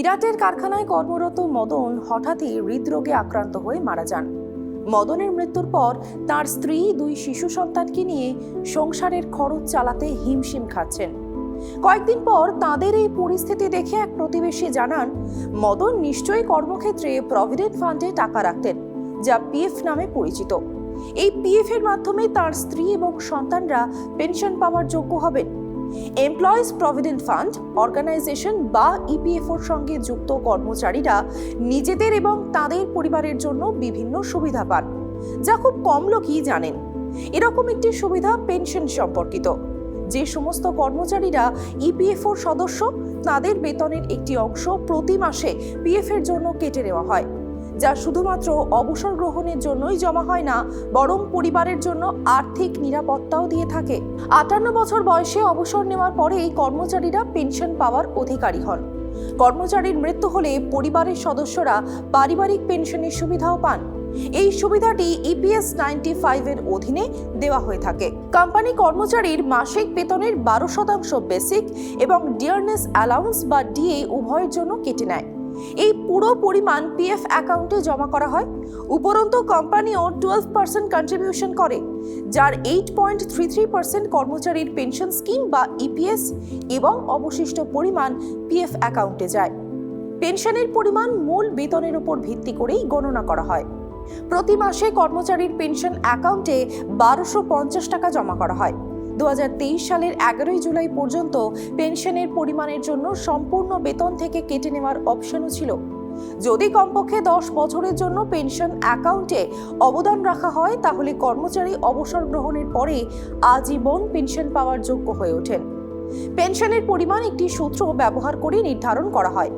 মিরাটের কারখানায় কর্মরত মদন হঠাৎই হৃদরোগে আক্রান্ত হয়ে মারা যান। মদনের মৃত্যুর পর তার স্ত্রী 2 শিশু সন্তানকে নিয়ে সংসারের খরচ চালাতে হিমশিম খাচ্ছেন। কয়েকদিন পর তাদের এই পরিস্থিতি দেখে এক প্রতিবেশী জানান, মদন নিশ্চয়ই কর্মক্ষেত্রে প্রভিডেন্ট ফান্ডে টাকা রাখতেন, যা পিএফ নামে পরিচিত। এই পিএফ এর মাধ্যমে তার স্ত্রী এবং সন্তানরা পেনশন পাওয়ার যোগ্য হবেন। এমপ্লয়িজ প্রভিডেন্ট ফান্ড অর্গানাইজেশন বা ইপিএফওর সঙ্গে যুক্ত কর্মচারীরা নিজেদের এবং তাদের পরিবারের জন্য বিভিন্ন সুবিধা পান, যা খুব কম লোকই জানেন। এরকম একটি সুবিধা পেনশন সম্পর্কিত। যে সমস্ত কর্মচারীরা ইপিএফওর সদস্য, তাদের বেতনের একটি অংশ প্রতি মাসে পিএফ এর জন্য কেটে নেওয়া হয়, যা শুধুমাত্র অবসর গ্রহণের জন্যই জমা হয় না, বরং পরিবারের জন্য আর্থিক নিরাপত্তাও দিয়ে থাকে। 58 বছর বয়সে অবসর নেওয়ার পরেই কর্মচারীরা পেনশন পাওয়ার অধিকারী হন। কর্মচারীর মৃত্যু হলে পরিবারের সদস্যরা পারিবারিক পেনশনের সুবিধাও পান। এই সুবিধাটি ইপিএস 95 এর অধীনে দেওয়া হয়ে থাকে। কোম্পানি কর্মচারীর মাসিক বেতনের 12% বেসিক এবং ডিয়ারনেস অ্যালাউন্স বা ডিএ উভয়ের জন্য কেটে নেয়। এই পুরো পরিমাণ পিএফ অ্যাকাউন্টে জমা করা হয়। উপরন্তু কোম্পানিও 12% কন্ট্রিবিউশন করে, যার 8.33% কর্মচারীর পেনশন স্কিম বা ইপিএস এবং অবশিষ্ট পরিমাণ পিএফ অ্যাকাউন্টে যায়। পেনশনের পরিমাণ মূল বেতনের উপর ভিত্তি করেই গণনা করা হয়। প্রতি মাসে কর্মচারীর পেনশন অ্যাকাউন্টে 1250 টাকা জমা করা হয়। 2023 সালের 11 জুলাই পর্যন্ত পেনশনের পরিমাণের জন্য সম্পূর্ণ বেতন থেকে কেটে নেওয়ার অপশনও ছিল। যদি কমপক্ষে 10 বছরের জন্য পেনশন অ্যাকাউন্টে অবদান রাখা হয়, তাহলে কর্মচারী অবসর গ্রহণের পরে আজীবন পেনশন পাওয়ার যোগ্য হয়ে ওঠেন। পেনশনের পরিমাণ একটি সূত্র ব্যবহার করে নির্ধারণ করা হয়।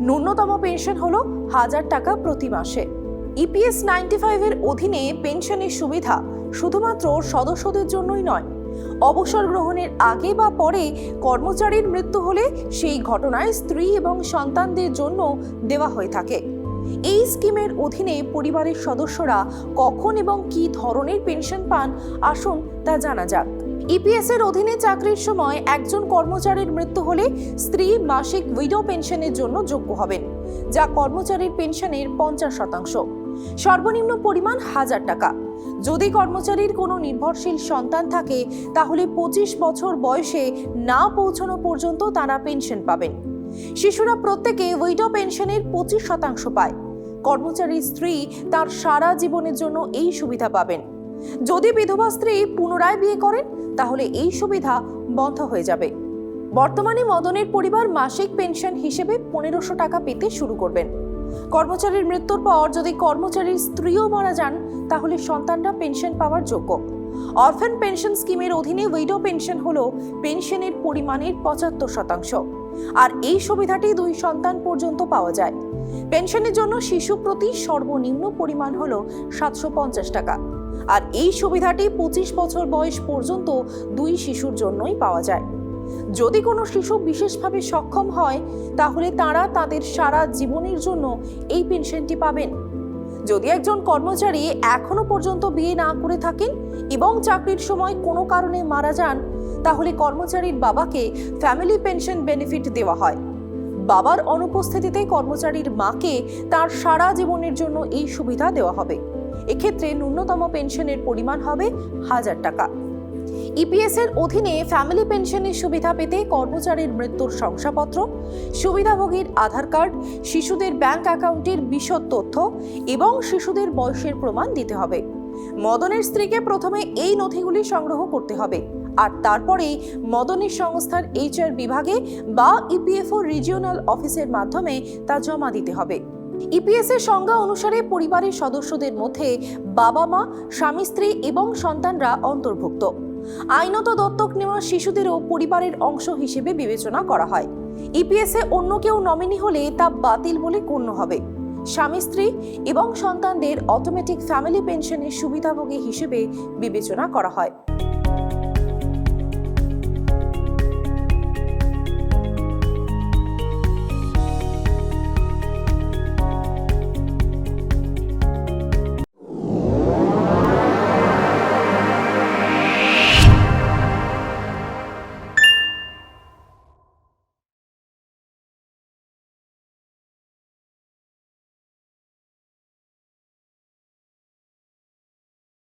ন্যূনতম পেনশন হলো 1000 টাকা প্রতি মাসে। ইপিএস 95 এর অধীনে পেনশনের সুবিধা শুধুমাত্র সদস্যদের জন্যই নয়, অবসর গ্রহণের আগে বা পরে কর্মচারীর মৃত্যু হলে সেই ঘটনায় স্ত্রী এবং সন্তানদের জন্য দেওয়া হয়ে থাকে। এই স্কিমের অধীনে পরিবারের সদস্যরা কখন এবং কী ধরনের পেনশন পান, আসুন তা জানা যাক। ইপিএস এর অধীনে চাকরির সময় একজন কর্মচারীর মৃত্যু হলে স্ত্রী মাসিক উইডো পেনশনের জন্য যোগ্য হবেন, যা কর্মচারীর পেনশনের 50%। সর্বনিম্ন পরিমাণ 1000 টাকা। যদি কর্মচারীর কোনো নির্ভরশীল সন্তান থাকে, তাহলে 25 বছর বয়সে না পৌঁছানো পর্যন্ত তারা পেনশন পাবেন। শিশুরা প্রত্যেকে উইডো পেনশনের 25% পায়। কর্মচারীর স্ত্রী তার সারা জীবনের জন্য এই সুবিধা পাবেন। যদি বিধবা স্ত্রী পুনরায় বিয়ে করেন, তাহলে এই সুবিধা বন্ধ হয়ে যাবে। বর্তমানে মদনের পরিবার মাসিক পেনশন হিসেবে 1500 টাকা পেতে শুরু করবেন। কর্মচারীর মৃত্যুর পর যদি কর্মচারীর স্ত্রীও মারা যান, তাহলে সন্তানরা পেনশন পাওয়ার যোগ্য। অরফান পেনশন স্কিমের অধীনে উইডো পেনশন হলো পেনশনের পরিমাণের 75%, আর এই সুবিধাটি 2 সন্তান পর্যন্ত পাওয়া যায়। পেনশনের জন্য শিশু প্রতি সর্বনিম্ন পরিমাণ হলো 750 টাকা, আর এই সুবিধাটি 25 বছর বয়স পর্যন্ত 2 শিশুর জন্যই পাওয়া যায়। যদি কোনো শিশু বিশেষভাবে সক্ষম হয়, তাহলে তারা তাদের সারা জীবনের জন্য এই পেনশনটি পাবেন। যদি একজন কর্মচারী এখনো পর্যন্ত বিয়ে না করে থাকেন এবং চাকরির সময় কোনো কারণে মারা যান, তাহলে কর্মচারীর বাবাকে ফ্যামিলি পেনশন বেনিফিট দেওয়া হয়। বাবার অনুপস্থিতিতে কর্মচারীর মাকে তার সারা জীবনের জন্য এই সুবিধা দেওয়া হবে। এক্ষেত্রে ন্যূনতম পেনশনের পরিমাণ হবে 1000 টাকা। ইপিএস এর অধীনে ফ্যামিলি পেনশনের সুবিধা পেতে কর্মচারীর মৃত্যুর শংসাপত্র, সুবিধাভোগীর আধার কার্ড, শিশুদের ব্যাংক অ্যাকাউন্টের বিশদ তথ্য এবং শিশুদের বয়সের প্রমাণ দিতে হবে। মদনের স্ত্রীকে প্রথমে এই নথিগুলি সংগ্রহ করতে হবে, আর তারপরেই মদনের সংস্থার এইচআর বিভাগে বা ইপিএফও রিজিওনাল অফিসের মাধ্যমে তা জমা দিতে হবে। ইপিএস এর সংজ্ঞা অনুসারে পরিবারের সদস্যদের মধ্যে বাবা মা, স্বামী স্ত্রী এবং সন্তানরা অন্তর্ভুক্ত। আইনত দত্তক নেওয়া শিশুদেরও পরিবারের অংশ হিসেবে বিবেচনা করা হয়। ইপিএস এ অন্য কেউ নমিনি হলে তা বাতিল বলে গণ্য হবে। স্বামী স্ত্রী এবং সন্তানদের অটোমেটিক ফ্যামিলি পেনশনের সুবিধাভোগী হিসেবে বিবেচনা করা হয়।